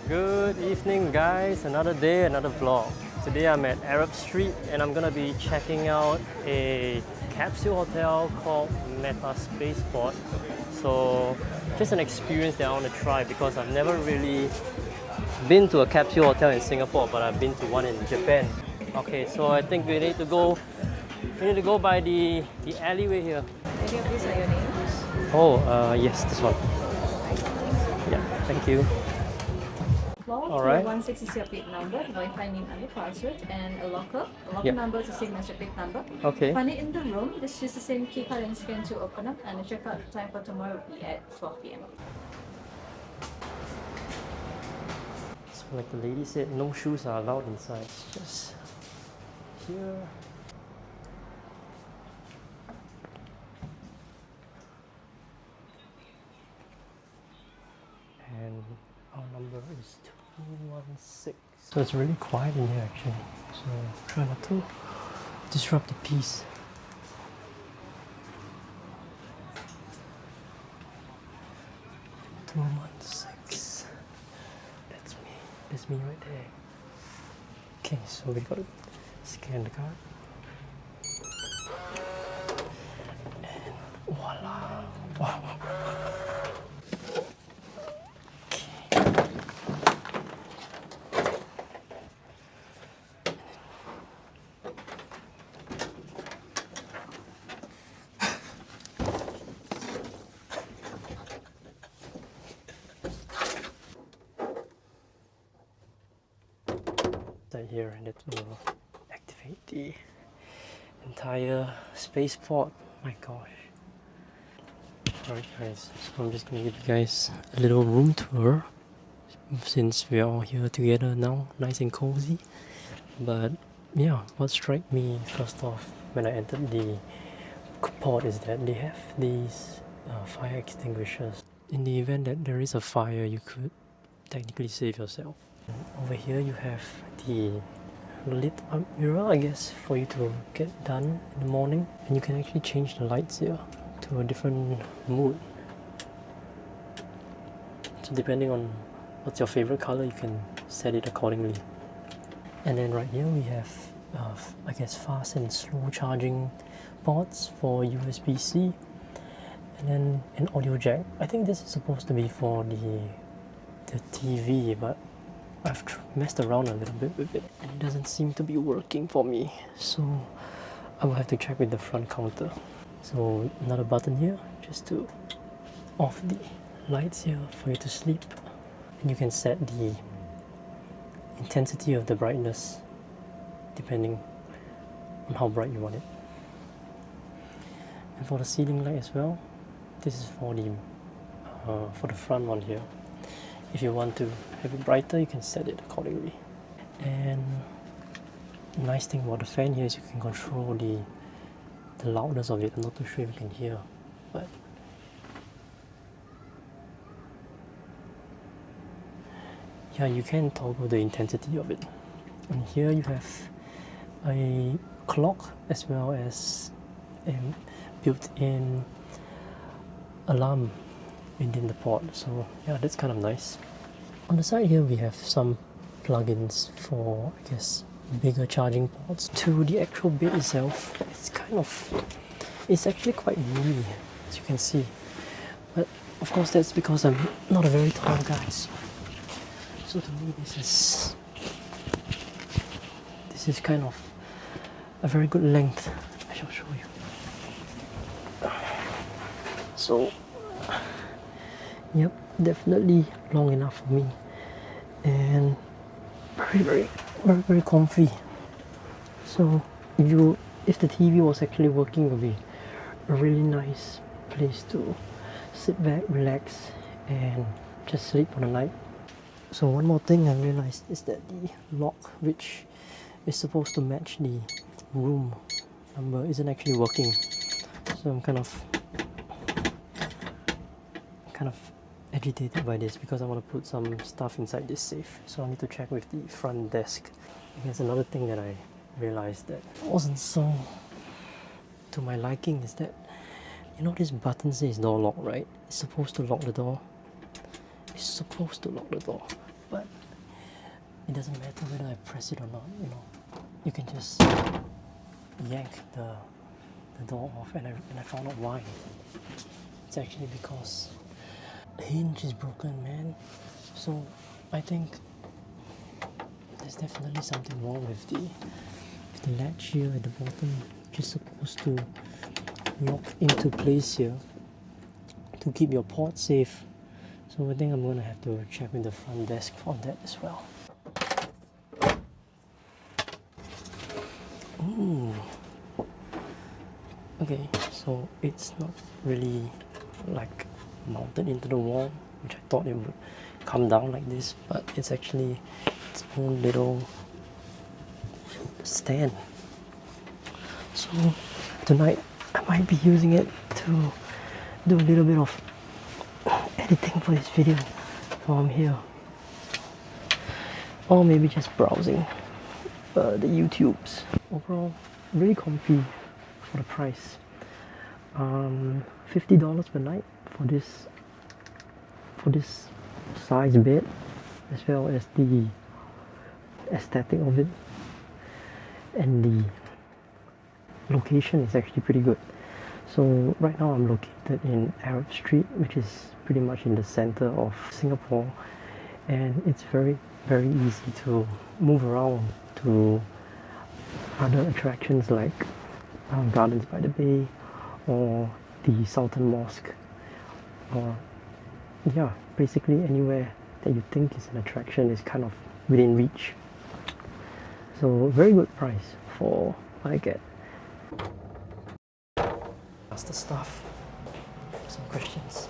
Good evening guys, another day, another vlog. Today I'm at Arab Street and I'm gonna be checking out a capsule hotel called Meta Spacepod. So just an experience that I want to try because I've never really been to a capsule hotel in Singapore, but I've been to one in Japan. Okay, so I think we need to go by the alleyway here. Any of these are your names? Oh, yes, this one. Yeah, thank you. Floor All right. 216 is your PIN number, Wi-Fi name and the password, and a locker. A locker Yep. number is the same as your PIN number. Okay. Find it in the room. Just use the same key card and scan to open up, and the checkout time for tomorrow will be at 12 p.m. So like the lady said, no shoes are allowed inside. It's just here. And our number is 216. So it's really quiet in here actually. So try not to disrupt the peace. That's me right there. Okay, so we gotta scan the card. And voila! Wow. Here, and it will activate the entire spaceport. My gosh. Alright guys, so I'm just gonna give you guys a little room tour since we're all here together now, nice and cozy. But yeah, what struck me first off when I entered the pod is that they have these fire extinguishers. In the event that there is a fire, you could technically save yourself. Over here you have the lit up mirror, I guess, for you to get done in the morning, and you can actually change the lights here to a different mood. So depending on what's your favorite color, you can set it accordingly. And then right here we have I guess fast and slow charging ports for USB-C, and then an audio jack. I think this is supposed to be for the TV, but I've messed around a little bit with it and it doesn't seem to be working for me, so I will have to check with the front counter. So another button here just to off the lights here for you to sleep, and you can set the intensity of the brightness depending on how bright you want it. And for the ceiling light as well, this is for the front one here. If you want to have it brighter, you can set it accordingly. And the nice thing about the fan here is you can control the loudness of it. I'm not too sure if you can hear, but yeah, you can toggle the intensity of it. And here you have a clock as well as a built-in alarm within the pod, so yeah, that's kind of nice. On the side here we have some plugins for, I guess, bigger charging ports. To the actual bed itself, it's actually quite roomy, as you can see, but of course that's because I'm not a very tall guy, so to me this is kind of a very good length. I shall show you. So yep, definitely long enough for me, and very comfy. So if the TV was actually working, it would be a really nice place to sit back, relax, and just sleep for the night. So one more thing I realized is that the lock, which is supposed to match the room number, isn't actually working. So I'm kind of agitated by this because I want to put some stuff inside this safe, so I need to check with the front desk. I guess another thing that I realized that wasn't so to my liking is that, you know, this button says door lock, right? It's supposed to lock the door. but it doesn't matter whether I press it or not, you know. You can just yank the door off, and I found out why. It's actually because the hinge is broken, man. So I think there's definitely something wrong with the latch here at the bottom, which is supposed to lock into place here to keep your pot safe. So I think I'm gonna have to check with the front desk on that as well. Ooh. Okay, so it's not really like mounted into the wall, which I thought it would come down like this, but it's actually its own little stand. So tonight I might be using it to do a little bit of editing for this video while I'm here, or maybe just browsing the YouTubes. Overall, really comfy for the price. $50 per night for this size bed, as well as the aesthetic of it, and the location is actually pretty good. So right now I'm located in Arab Street, which is pretty much in the center of Singapore, and it's very easy to move around to other attractions like Gardens by the Bay or the Sultan Mosque, or yeah, basically anywhere that you think is an attraction is kind of within reach. So very good price for what I get. Ask the staff some questions.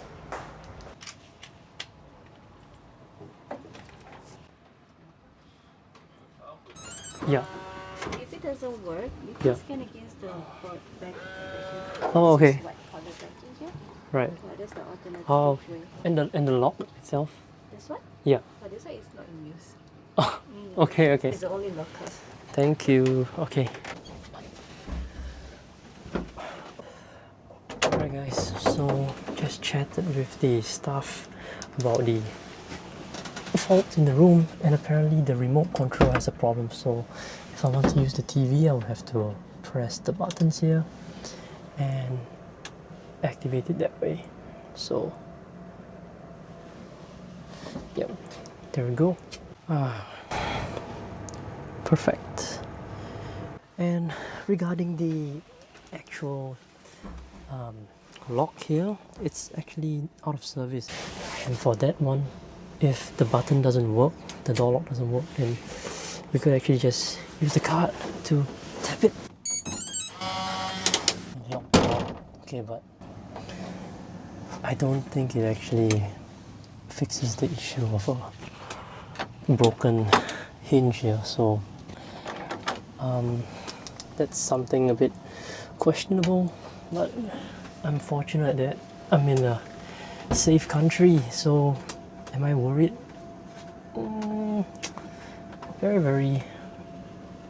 Yeah. If it doesn't work, you Yeah. can scan against the back. Oh, okay. This is white color banking here. Right. So that's the alternative Oh, way. and the lock itself? This one? Yeah. Oh, this one is not in use. Oh, okay. It's the only locker. Thank you. Okay. Alright guys, so just chatted with the staff about the fault in the room, and apparently the remote control has a problem. So if I want to use the TV, I will have to press the buttons here and activate it that way. So yep, there we go. Perfect. And regarding the actual lock here, it's actually out of service, and for that one, if the button doesn't work, the door lock doesn't work, then we could actually just use the card to tap it. Lock the door. Okay, but I don't think it actually fixes the issue of a broken hinge here, so that's something a bit questionable. But I'm fortunate that I'm in a safe country, so am I worried? Very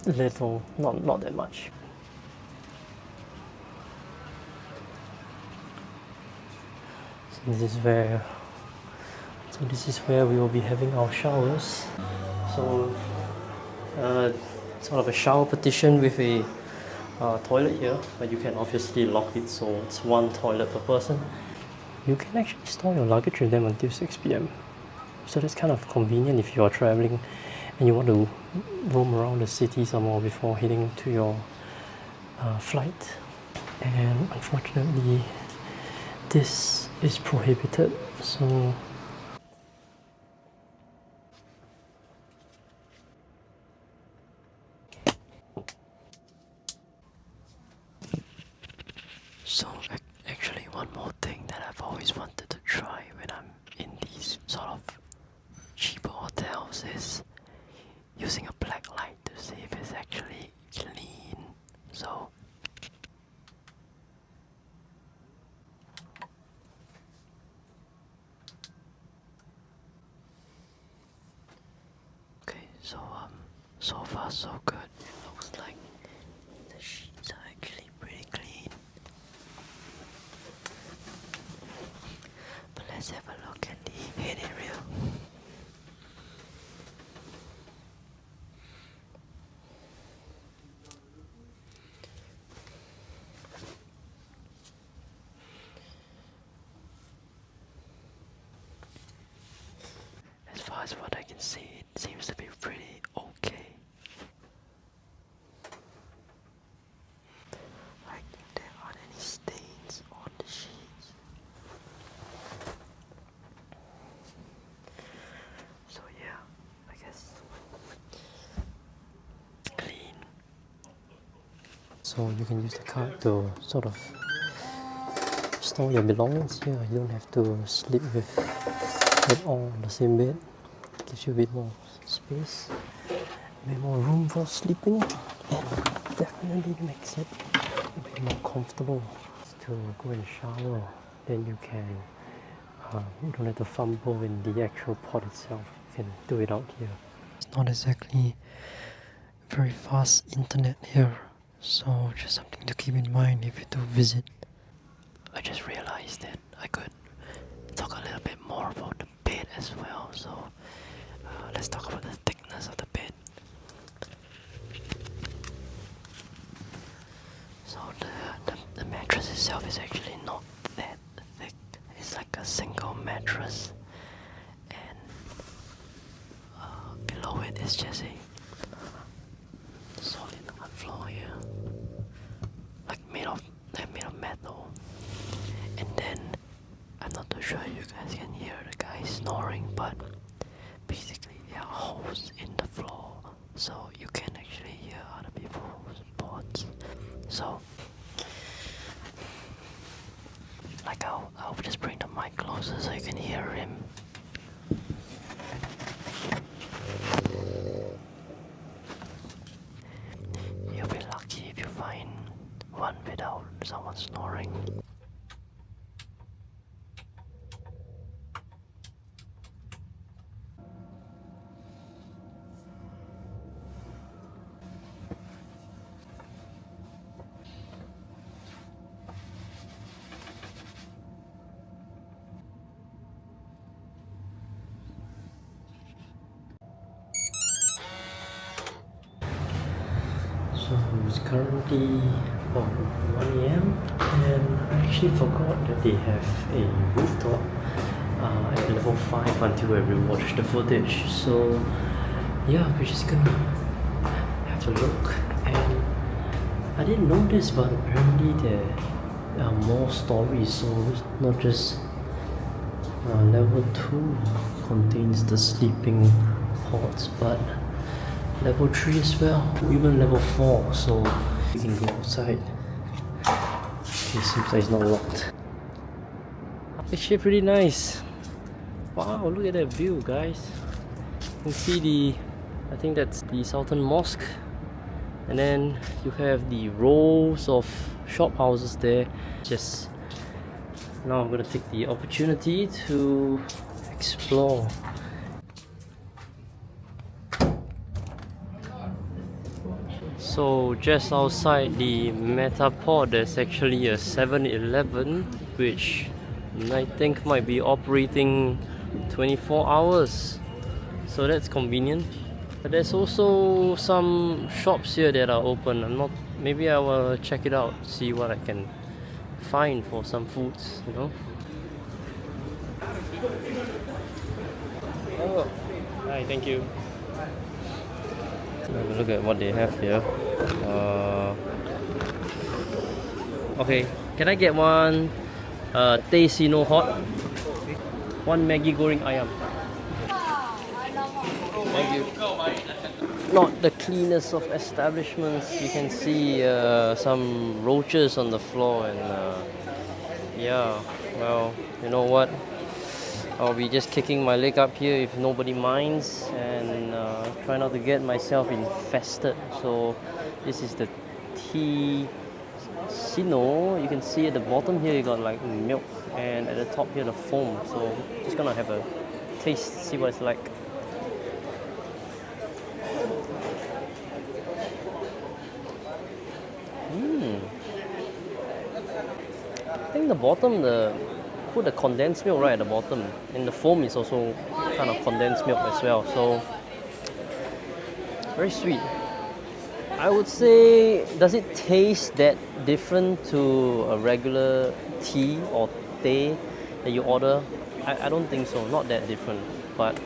little, not that much. So this is where we will be having our showers. So sort of a shower partition with a toilet here, but you can obviously lock it, so it's one toilet per person. You can actually store your luggage with them until 6 p.m. So that's kind of convenient if you are traveling and you want to roam around the city some more before heading to your flight. And unfortunately, this is prohibited, so actually one more thing that I've always wanted to try when I'm in these sort of cheaper hotels is using a black light to see if it's actually clean. So okay, so far so good. It looks like the sheets are actually pretty clean. But let's have a look at the head area. as what I can see, it seems to be pretty okay. Like, there aren't any stains on the sheets. So yeah, I guess it's clean. So you can use the card to sort of store your belongings here. You don't have to sleep with it all on the same bed. It gives you a bit more space, a bit more room for sleeping, and definitely makes it a bit more comfortable to go and shower. Then you can, you don't have to fumble in the actual pod itself. You can do it out here. It's not exactly very fast internet here, so just something to keep in mind if you do visit. I just realized that I could talk a little bit more about the bed as well, so let's talk about the thickness of the bed. So the mattress itself is actually not that thick. It's like a single mattress, and below it is just a solid hard floor here, like made of metal. And then I'm not too sure if you guys can hear the guy snoring, but basically there are holes in the floor, so you can actually hear other people's pods. So like I'll just bring the mic closer so you can hear him. You'll be lucky if you find one without someone snoring. So it's currently about 1 AM, and I actually forgot that they have a rooftop at level 5 until I rewatched the footage. So yeah, we're just gonna have a look. And I didn't know this, but apparently there are more stories, so it's not just level 2 contains the sleeping pods, but level 3 as well, even level 4, so you can go outside. It seems like it's not locked. Actually pretty nice. Wow, look at that view, guys. You can see I think that's the Sultan Mosque, and then you have the rows of shop houses there. Just now I'm gonna take the opportunity to explore. So just outside the Metapod there's actually a 7-Eleven, which I think might be operating 24 hours. So that's convenient. But there's also some shops here that are open. Maybe I will check it out, see what I can find for some foods, you know. Oh, hi, thank you. Have a look at what they have here. Okay, can I get one teh sino hot? One Maggi goreng ayam. Thank you. Not the cleanest of establishments. You can see some roaches on the floor, and yeah, well, you know what? I'll be just kicking my leg up here if nobody minds, and try not to get myself infested. So this is the tea sino. You can see at the bottom here you got like milk, and at the top here the foam. So just gonna have a taste, see what it's like. I think the bottom, put the condensed milk right at the bottom, and the foam is also kind of condensed milk as well, so very sweet. I would say, does it taste that different to a regular tea or teh that you order? I don't think so, not that different, but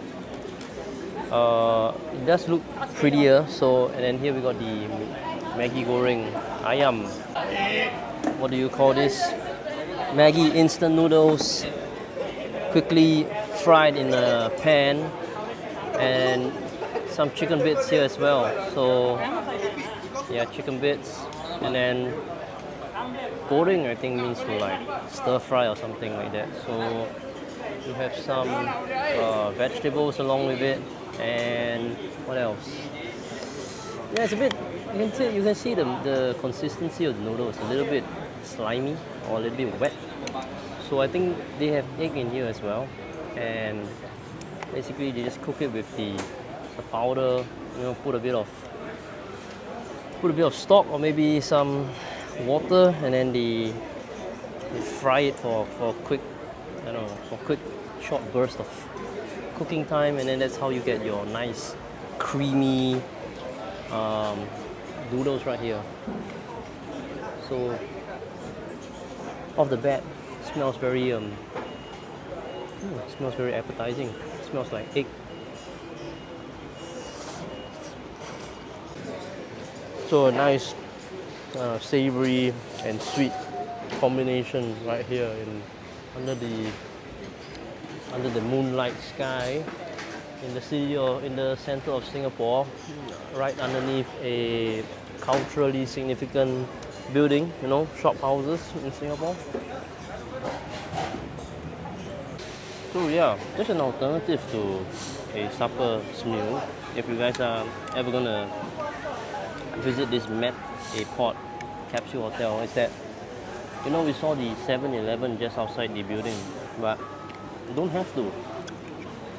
It does look prettier. So, and then here we got the Maggi goreng ayam. What do you call this? Maggi instant noodles, quickly fried in a pan, and some chicken bits here as well. So yeah, chicken bits, and then goreng I think means to like stir fry or something like that. So you have some vegetables along with it, and what else? Yeah, it's a bit. You can see the consistency of the noodles a little bit slimy or a little bit wet. So I think they have egg in here as well, and basically they just cook it with the powder. You know, put a bit of stock or maybe some water, and then they fry it for quick, I don't know, for quick short burst of cooking time, and then that's how you get your nice creamy noodles right here. So off the bat, smells very smells very appetizing. It smells like egg. So a nice savory and sweet combination right here under the moonlight sky in the city or in the center of Singapore, right underneath a culturally significant building, you know, shop houses in Singapore. So yeah, just an alternative to a supper meal. If you guys are ever gonna visit this Met a Port Capsule Hotel, is that, you know, we saw the 7-Eleven just outside the building, but you don't have to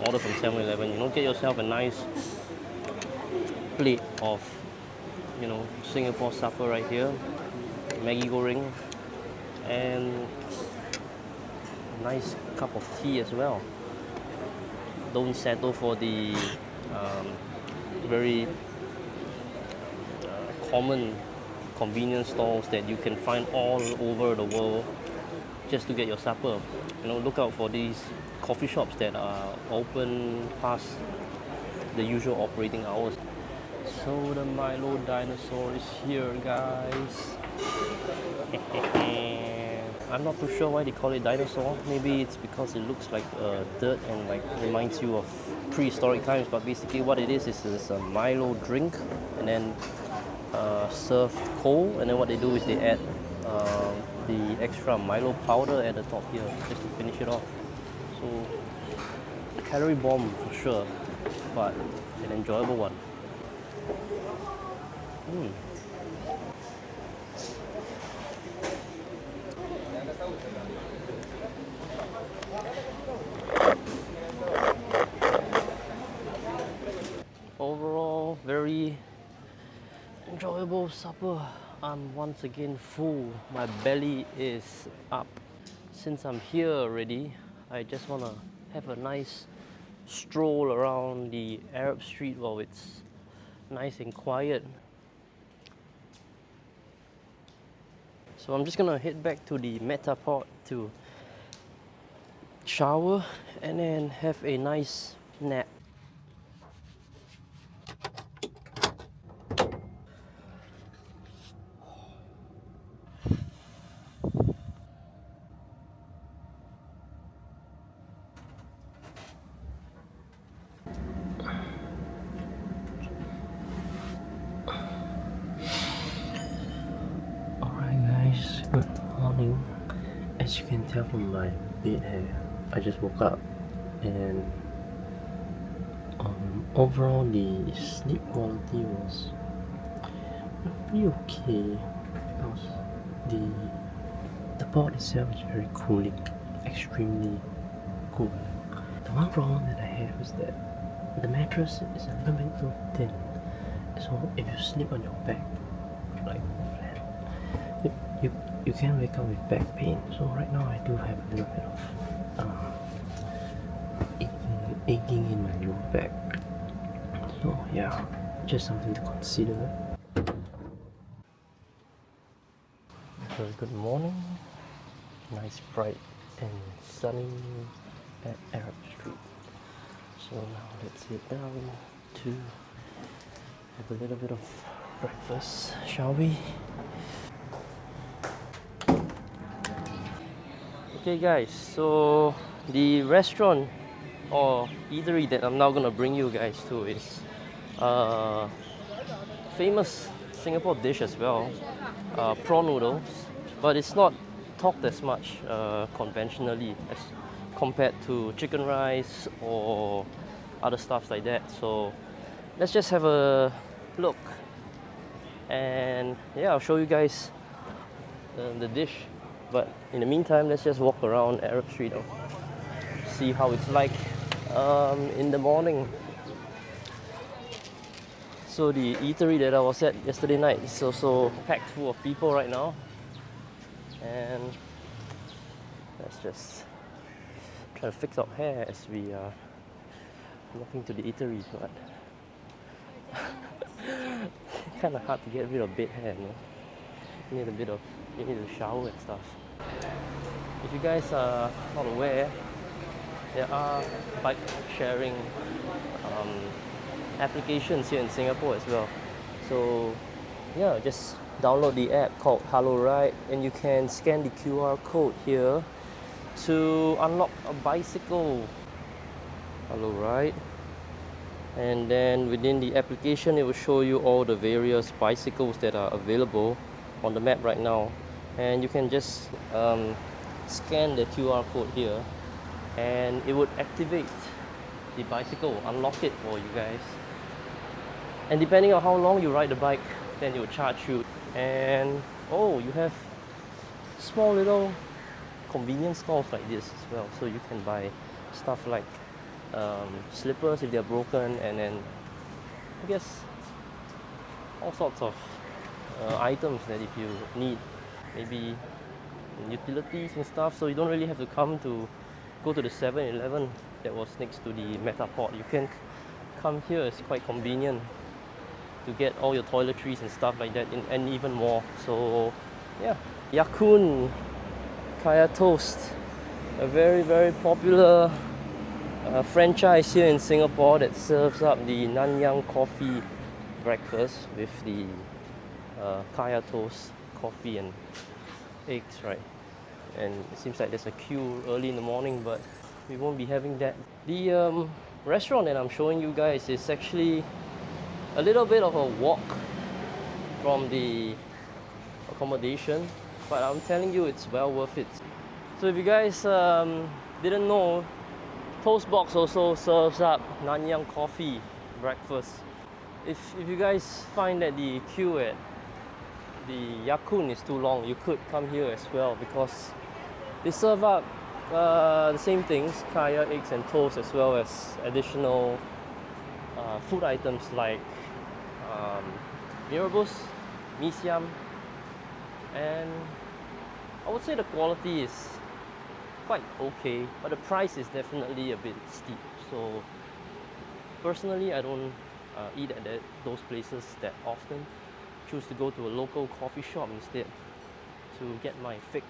order from 7-Eleven. You know, get yourself a nice plate of, you know, Singapore supper right here, Maggi goreng, and a nice cup of tea as well. Don't settle for the very common convenience stores that you can find all over the world just to get your supper. You know, look out for these coffee shops that are open past the usual operating hours. So the Milo dinosaur is here, guys. I'm not too sure why they call it dinosaur. Maybe it's because it looks like dirt and like reminds you of prehistoric times. But basically, what it is a Milo drink, and then served cold. And then what they do is they add the extra Milo powder at the top here just to finish it off. So a calorie bomb for sure, but an enjoyable one. Overall, very enjoyable supper. I'm once again full. My belly is up. Since I'm here already, I just want to have a nice stroll around the Arab street while it's nice and quiet. So I'm just gonna head back to the Metaport to shower and then have a nice nap. Alright guys, good morning. As you can tell from my bed hair, I just woke up, and overall the sleep quality was pretty okay because the pod itself is very cooling, extremely cool. The one problem that I have is that the mattress is a little bit too thin, so if you sleep on your back like flat, you can wake up with back pain. So right now I do have a little bit of aching in my lower back. So yeah, just something to consider. Very good morning. Nice, bright and sunny at Arab Street. So now let's sit down to have a little bit of breakfast, shall we? Okay guys, so the restaurant or eatery that I'm now gonna bring you guys to is famous Singapore dish as well, prawn noodles, but it's not talked as much conventionally as compared to chicken rice or other stuff like that. So let's just have a look, and yeah, I'll show you guys the dish. But in the meantime, let's just walk around Arab Street, see how it's like in the morning. So the eatery that I was at yesterday night is also packed full of people right now, and let's just try to fix our hair as we are walking to the eatery. But kind of hard to get rid of bed hair, you know? You need to shower and stuff. If you guys are not aware, there are bike sharing applications here in Singapore as well. So yeah, just download the app called HelloRide, and you can scan the QR code here to unlock a bicycle. HelloRide. And then within the application, it will show you all the various bicycles that are available on the map right now. And you can just scan the QR code here, and it would activate the bicycle, unlock it for you guys. And depending on how long you ride the bike, then it will charge you. And oh, you have small little convenience stores like this as well. So you can buy stuff like slippers if they're broken, and then I guess all sorts of items that if you need, maybe utilities and stuff. So you don't really have to go to the 7-Eleven that was next to the Metapod. You can come here, it's quite convenient to get all your toiletries and stuff like that, and even more. So yeah, Kun Kaya Toast, a very, very popular franchise here in Singapore that serves up the Nanyang coffee breakfast with the Kaya Toast, coffee and eggs, right? And it seems like there's a queue early in the morning, but we won't be having that. The restaurant that I'm showing you guys is actually a little bit of a walk from the accommodation, but I'm telling you, it's well worth it. So if you guys didn't know, Toastbox also serves up Nanyang coffee breakfast. If you guys find that the queue at the Ya Kun is too long, you could come here as well, because they serve up the same things, kaya, eggs and toast, as well as additional food items like mee rebus, mee siam, and I would say the quality is quite okay, but the price is definitely a bit steep. So personally, I don't eat at those places that often. Choose to go to a local coffee shop instead to get my fix.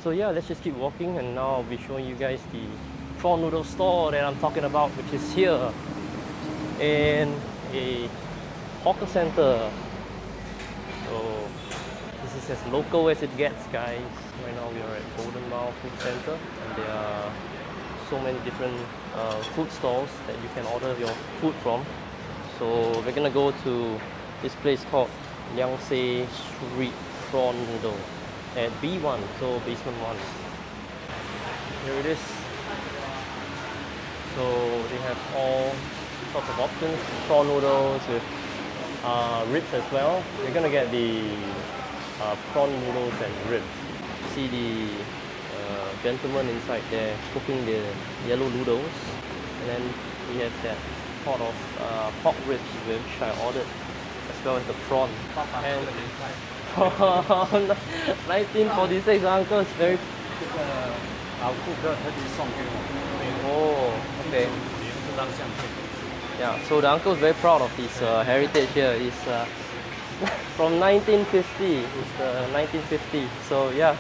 So yeah, let's just keep walking, and now I'll be showing you guys the prawn noodle store that I'm talking about, which is here in a hawker center. So this is as local as it gets, guys. Right now we are at Golden Mile Food Center, and there are so many different food stalls that you can order your food from. So we're gonna go to this place called Liang Street Prawn Noodle at B1, so basement 1. Here it is. So they have all sorts of options, prawn noodles with ribs as well. You're gonna get the prawn noodles and ribs. See the gentleman inside there cooking the yellow noodles, and then we have that pot of pork ribs which I ordered, as well as the prawn. And 1946, uncle is very. Oh, okay. Yeah, so the uncle is very proud of his heritage here. It's from 1950. It's 1950. So yeah,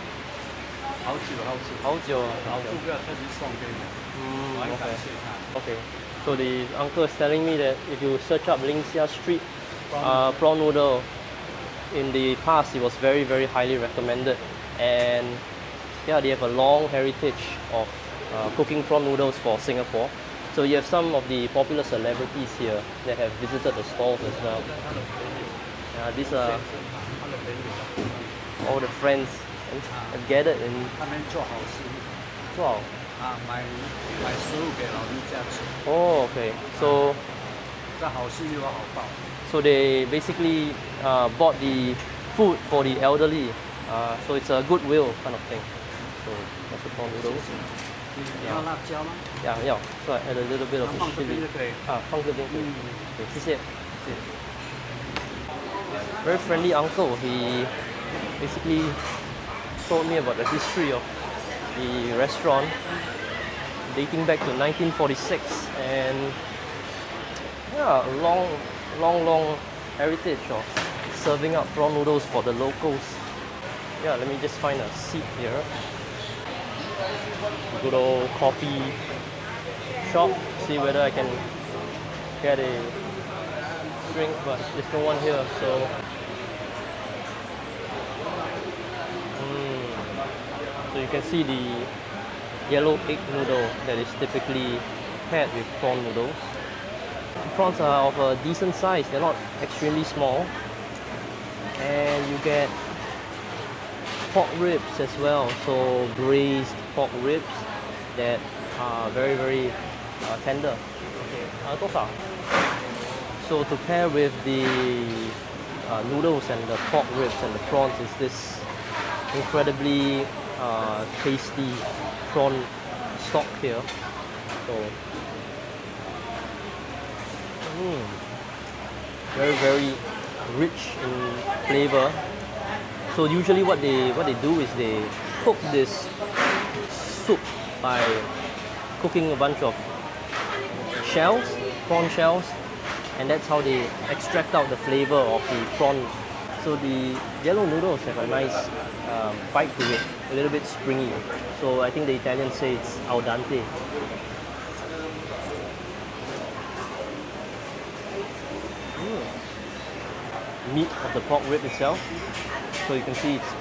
好久啊。老顾客特地送给我，我很感谢他。 Okay. So the uncle is telling me that if you search up Seah Street prawn noodle, in the past it was very highly recommended, and yeah, they have a long heritage of cooking prawn noodles for Singapore. So you have some of the popular celebrities here that have visited the stalls as well. These are all the friends have gathered and 他们做好事 wow. 买食物给老人家吃， Oh, okay. So 这好事又有好报。 so they basically bought the food for the elderly. So it's a goodwill kind of thing. So that's the prawn noodles. 你要辣椒吗？ Yeah, yeah. So I add a little bit of 放这边 chili. 就可以。放这边可以。对，谢谢。Very friendly uncle. He basically told me about the history of the restaurant dating back to 1946, and yeah, a long heritage of serving up prawn noodles for the locals. Yeah, let me just find a seat here. Good old coffee shop. See whether I can get a drink, but there's no one here, so. So you can see the yellow egg noodle that is typically paired with prawn noodles. The prawns are of a decent size, they're not extremely small. And you get pork ribs as well, so braised pork ribs that are very tender. Okay, 多少? So to pair with the noodles and the pork ribs and the prawns is this incredibly tasty prawn stock here. So very rich in flavor. So usually what they do is they cook this soup by cooking a bunch of shells, prawn shells, and that's how they extract out the flavor of the prawn. So the yellow noodles have a nice bite to it, a little bit springy. So I think the Italians say it's al dente. Meat of the pork rib itself. So you can see it's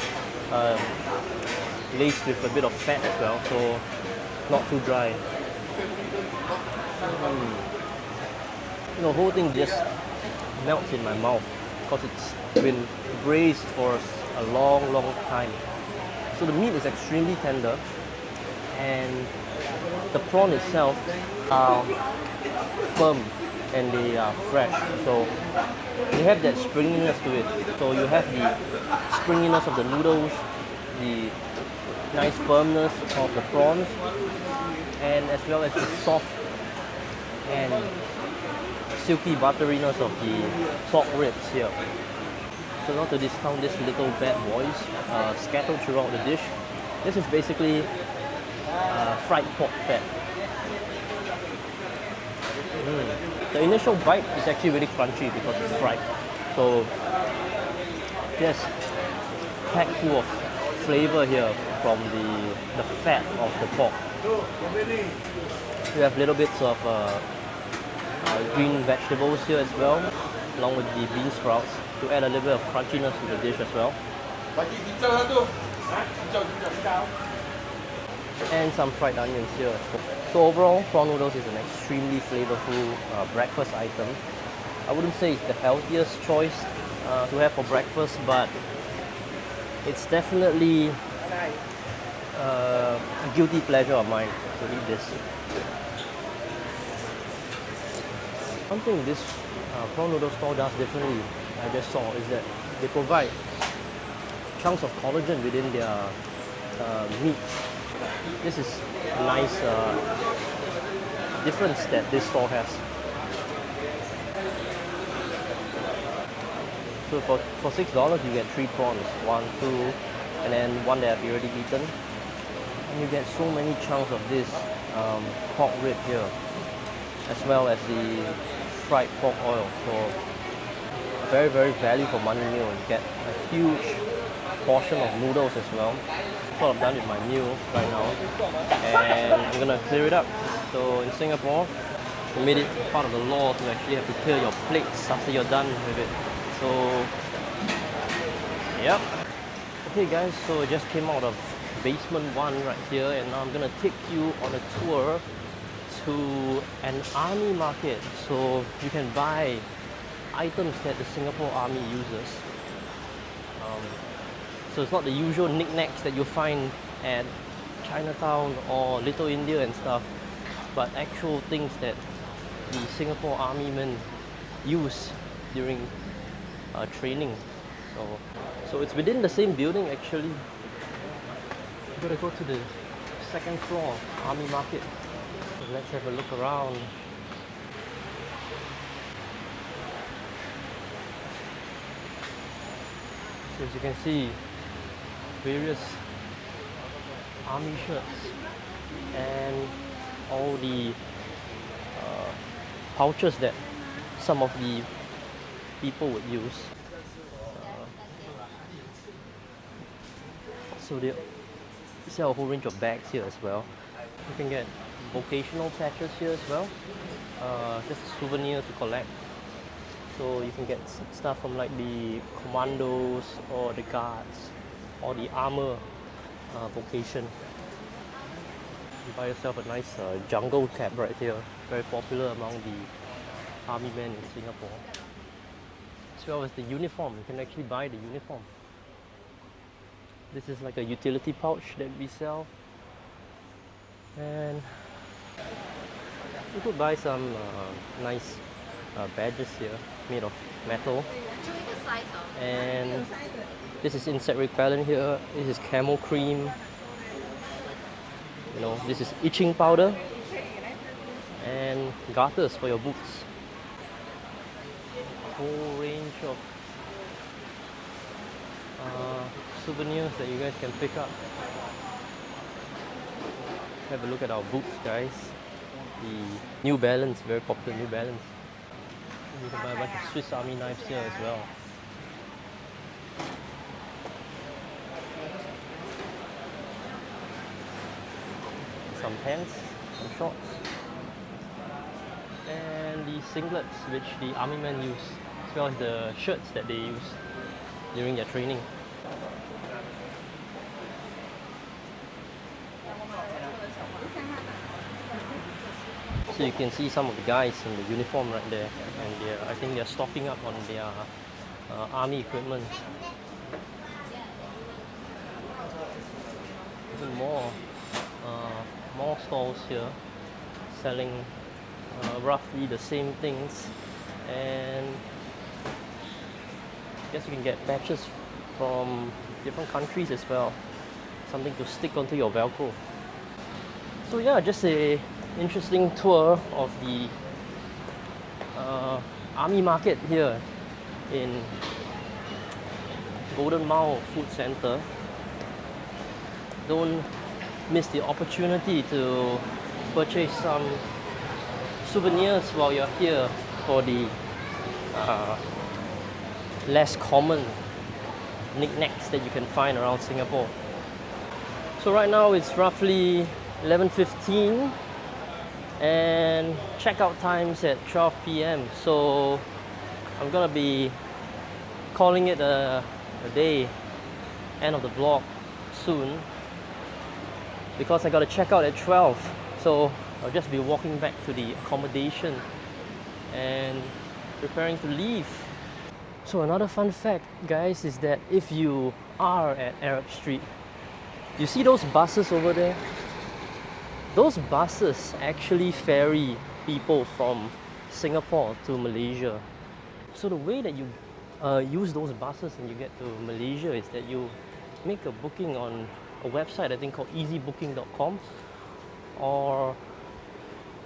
laced with a bit of fat as well, so not too dry. The whole thing just melts in my mouth because it's been braised for a long time. So the meat is extremely tender, and the prawn itself are firm and they are fresh. So you have that springiness to it. So you have the springiness of the noodles, the nice firmness of the prawns, and as well as the soft and silky butteriness of the pork ribs here. So not to discount these little bad boys scattered throughout the dish. This is basically fried pork fat. The initial bite is actually really crunchy because it's fried. So just packed full of flavor here from the fat of the pork. We have little bits of green vegetables here as well, along with the bean sprouts to add a little bit of crunchiness to the dish as well. And some fried onions here. So overall, prawn noodles is an extremely flavorful breakfast item. I wouldn't say it's the healthiest choice to have for breakfast, but it's definitely a guilty pleasure of mine to eat this. One thing this prawn noodle store does differently, I just saw, is that they provide chunks of collagen within their meat. This is a nice difference that this store has. So for $6 you get 3 prawns, 1, 2, and then one that I've already eaten. And you get so many chunks of this pork rib here, as well as the fried pork oil. So very value for money meal. You get a huge portion of noodles as well. That's what I've done with my meal right now. And I'm gonna clear it up. So in Singapore, we made it part of the law to actually have to clear your plates after you're done with it. So, yep. Okay guys, so I just came out of basement 1 right here, and now I'm gonna take you on a tour to an army market. So you can buy items that the Singapore Army uses. So it's not the usual knickknacks that you'll find at Chinatown or Little India and stuff, but actual things that the Singapore Army men use during training. So it's within the same building actually. We're gonna go to the second floor, Army Market. So let's have a look around. So as you can see, various army shirts and all the pouches that some of the people would use. So they sell a whole range of bags here as well. You can get vocational patches here as well, just a souvenir to collect. So you can get stuff from like the commandos or the guards or the armor vocation. You buy yourself a nice jungle cap right here, very popular among the army men in Singapore. As well as the uniform, you can actually buy the uniform. This is like a utility pouch that we sell, and you could buy some nice badges here made of metal. And this is insect repellent here. This is camel cream. You know, this is itching powder and garters for your boots. A whole range of souvenirs that you guys can pick up. Have a look at our boots, guys. The New Balance, very popular New Balance. You can buy a bunch of Swiss Army knives here as well. Some pants, some shorts, and the singlets which the army men use, as well as the shirts that they use during their training. So you can see some of the guys in the uniform right there, and I think they're stocking up on their army equipment. Even more stalls here selling roughly the same things, and I guess you can get patches from different countries as well, something to stick onto your Velcro. So yeah, just a interesting tour of the army market here in Golden Mile Food Centre. Don't miss the opportunity to purchase some souvenirs while you're here for the less common knickknacks that you can find around Singapore. So right now it's roughly 11:15 and checkout time's at 12 p.m. So I'm gonna be calling it a day, end of the vlog soon, because I gotta check out at 12. So I'll just be walking back to the accommodation and preparing to leave. So another fun fact, guys, is that if you are at Arab Street, you see those buses over there? Those buses actually ferry people from Singapore to Malaysia. So the way that you use those buses and you get to Malaysia is that you make a booking on a website, I think called easybooking.com, or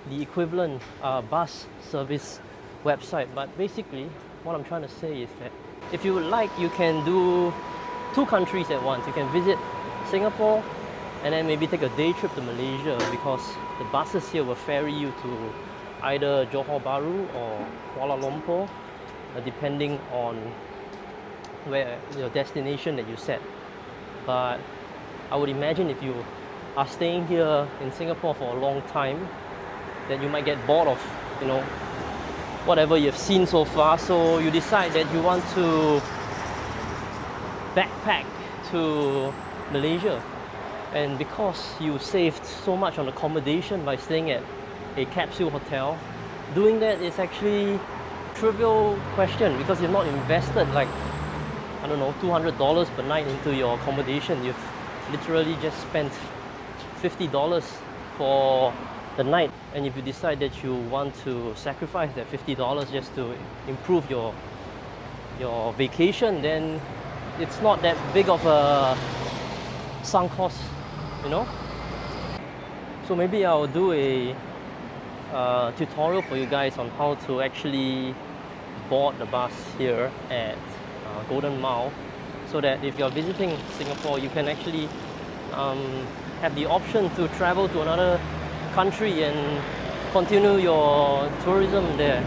the equivalent bus service website. But basically, what I'm trying to say is that if you would like, you can do 2 countries at once. You can visit Singapore and then maybe take a day trip to Malaysia, because the buses here will ferry you to either Johor Bahru or Kuala Lumpur, depending on where your destination that you set. but I would imagine if you are staying here in Singapore for a long time, that you might get bored of, you know, whatever you've seen so far. So you decide that you want to backpack to Malaysia. And because you saved so much on accommodation by staying at a capsule hotel, doing that is actually trivial question because you've not invested like, I don't know, $200 per night into your accommodation. You've literally just spent $50 for the night. And if you decide that you want to sacrifice that $50 just to improve your vacation, then it's not that big of a sunk cost, you know. So maybe I'll do a tutorial for you guys on how to actually board the bus here at Golden Mile, so that if you're visiting Singapore, you can actually have the option to travel to another country and continue your tourism there.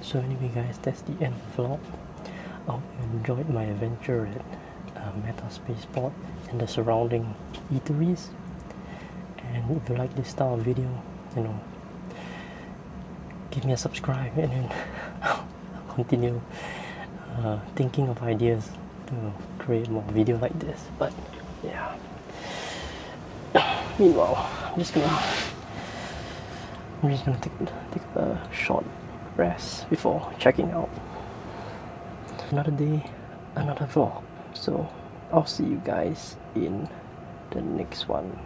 So anyway guys, that's the end of the vlog. I hope you enjoyed my adventure at Meta Spacepod and the surrounding eateries. And if you like this style of video, you know, give me a subscribe, and then I'll continue thinking of ideas to create more video like this. But yeah, meanwhile, I'm just gonna take a short rest before checking out. Another day, another vlog. So I'll see you guys in the next one.